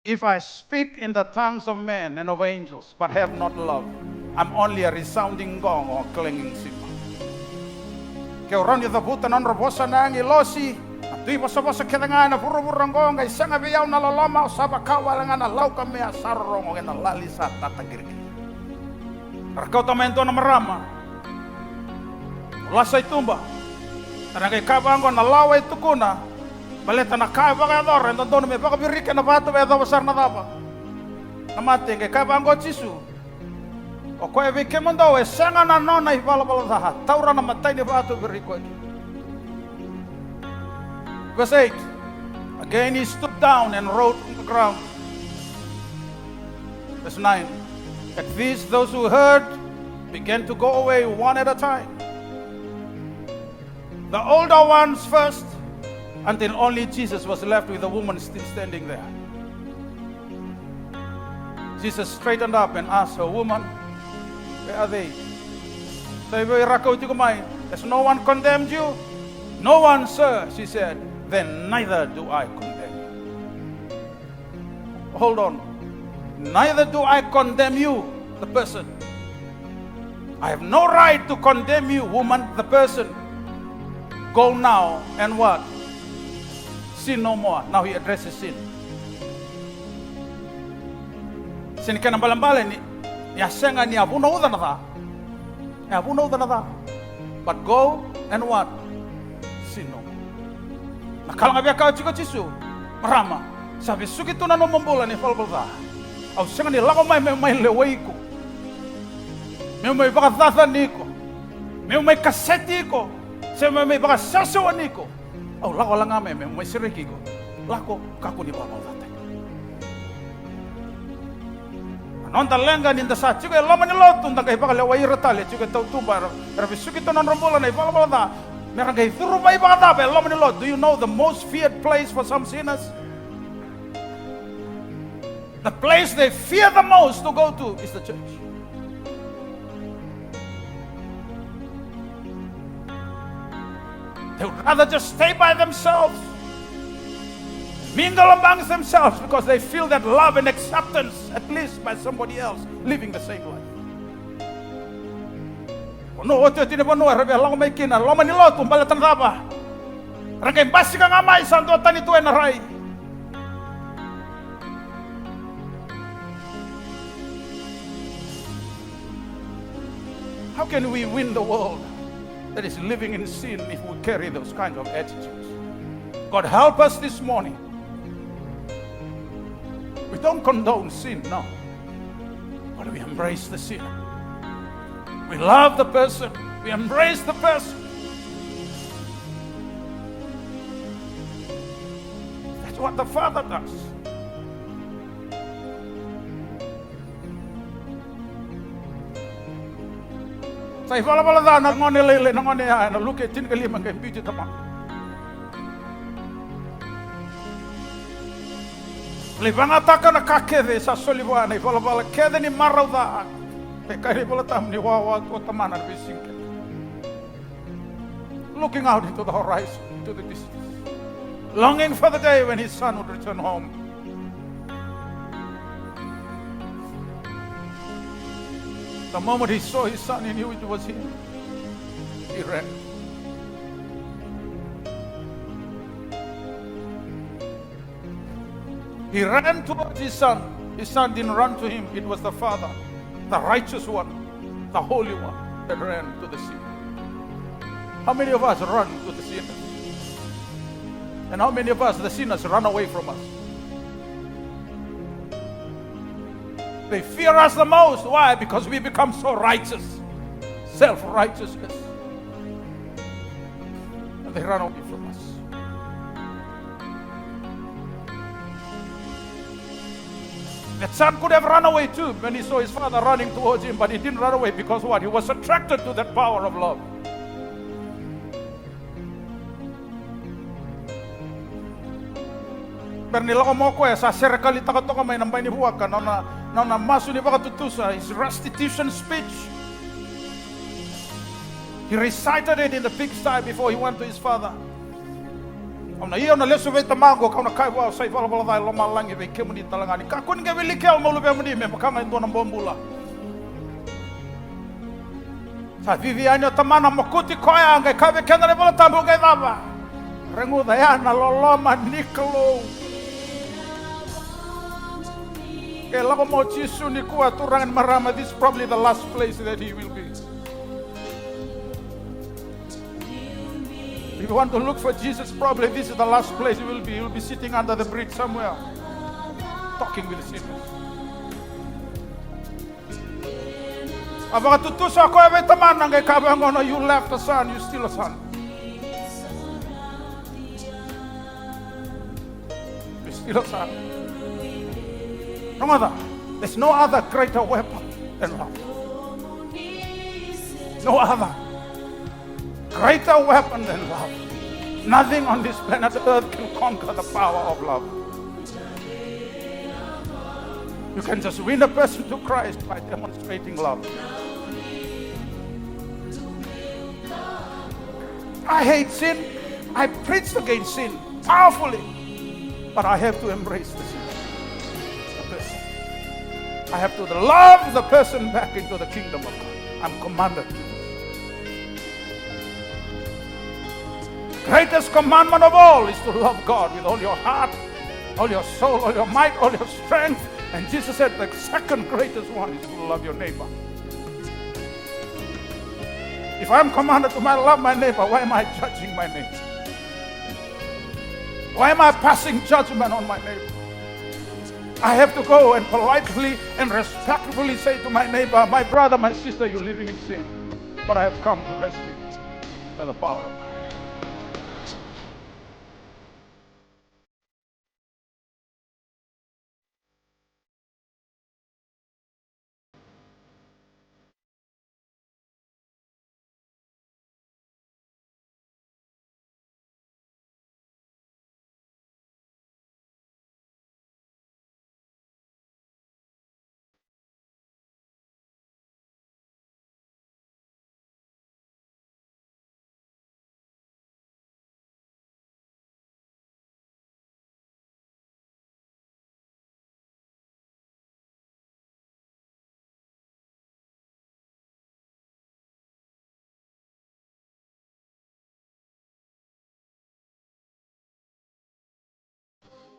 If I speak in the tongues of men and of angels, but have not love, I'm only a resounding gong or clanging cymbal. Kaya orang yung tabutan ng robosa na ang ilosi, at tuy basa-basa kita nga na puro-purang gong, ay isang abiyaw na Loloma, o sabakawa lang nga na law kami asarong o nga na lalisa tatagirgi. Rakaw tamento na marama, lasay tumba, tanagay kabang ko na laway tukuna, baleta na kaya ba kaya dora, ito doon may baka birika na bato ba ito basar na dapa. Namati, kaya kabang ko chisu. O kaya bikin mo daw, senga na nona ibala-bala daha, taura na matay ni bato biriko. Verse 8, again he stooped down and wrote on the ground. Verse 9, at this those who heard began to go away one at a time. The older ones first, until only Jesus was left with the woman still standing there. Jesus straightened up and asked her, woman, where are they? Has no one condemned you? No one, sir, she said. Then neither do I condemn you. Hold on. Neither do I condemn you, the person. I have no right to condemn you, woman, the person. Go now and what? Sin no more. Now he addresses sin. Sin ka nang balambala ni yasenga ni abuna uda na ta. Abuna uda na ta. But go and what? Sin no more. Nakalang abya ka chiko chisu. Marama. Sabi sugito na no mambola ni falbalta. Au senga ni lako may leway ko. May baka ni ko. May kaseti ko. Sa may baka sasawan ko. Oh, lako lang ame, may siriki ko. Lako, kako ni baba tatay. Anon talenga ninda sa chuga laman ni lotun tangkay baka laway ratale chuga tautumba. Rabi sukito non rombola na ibala bala. Meron kay turu bay baka tabe laman ni lot. Do you know the most feared place for some sinners? The place they fear the most to go to is the church. They would rather just stay by themselves, mingle amongst themselves because they feel that love and acceptance, at least by somebody else, living the same life. No, what you think about long making a Loma Nilo to Balatandaba? Ragay Basika Amai Santo Tanito and Rai. How can we win the world that is living in sin if we carry those kinds of attitudes? God help us this morning. We don't condone sin, no. But we embrace the sinner. We love the person. We embrace the person. That's what the Father does. Sa ifala-fala da nangone lele nangone ya na luke tin kali mangay biju tama. Libanga taka na kakeve sa soliwa na ifala-fala kede ni marau da. Kaya pala tam ni wawa ko tamana bising. Looking out into the horizon, to the distance. Longing for the day when his son would return home. The moment he saw his son, he knew it was him. He ran. He ran towards his son. His son didn't run to him. It was the Father, the righteous one, the holy one that ran to the sinner. How many of us run to the sinners? And how many of us, the sinners, run away from us? They fear us the most. Why? Because we become so righteous. Self-righteousness. And they run away from us. That son could have run away too when he saw his father running towards him, but he didn't run away because what? He was attracted to that power of love. Pernila ko mo ko sa circle ita ko to kamay nambay ni buwag ka na maso ni baka tutusa his restitution speech. He recited it in the pigsty before he went to his father. Kauna ia na leso vei tamago kauna kai wao sai wala dai loma langi vei kemuni talangani. Ka kun ge vili ke mo lube muni me makanga ndona bombula. Sa viviane tamana mokuti koya ngai ka ve kenale bola tambu ngai dava. Rengu da na Loloma Nikolo. Ke lava mo Jesu ni kuat turangan marama, this is probably the last place that he will be. If you want to look for Jesus, probably this is the last place he will be. He will be sitting under the bridge somewhere, talking with sinners. Abakatutusa ko ebe tamana ngai kabangono, you left a son, you still a son. You still a son. No other. There's no other greater weapon than love. No other greater weapon than love. Nothing on this planet Earth can conquer the power of love. You can just win a person to Christ by demonstrating love. I hate sin. I preached against sin powerfully, but I have to embrace the sin. I have to love the person back into the kingdom of God. I'm commanded to do this. Greatest commandment of all is to love God with all your heart, all your soul, all your might, all your strength. And Jesus said the second greatest one is to love your neighbor. If I'm commanded to love my neighbor, why am I judging my neighbor? Why am I passing judgment on my neighbor? I have to go and politely and respectfully say to my neighbor, my brother, my sister, you're living in sin. But I have come to rescue you by the power of God.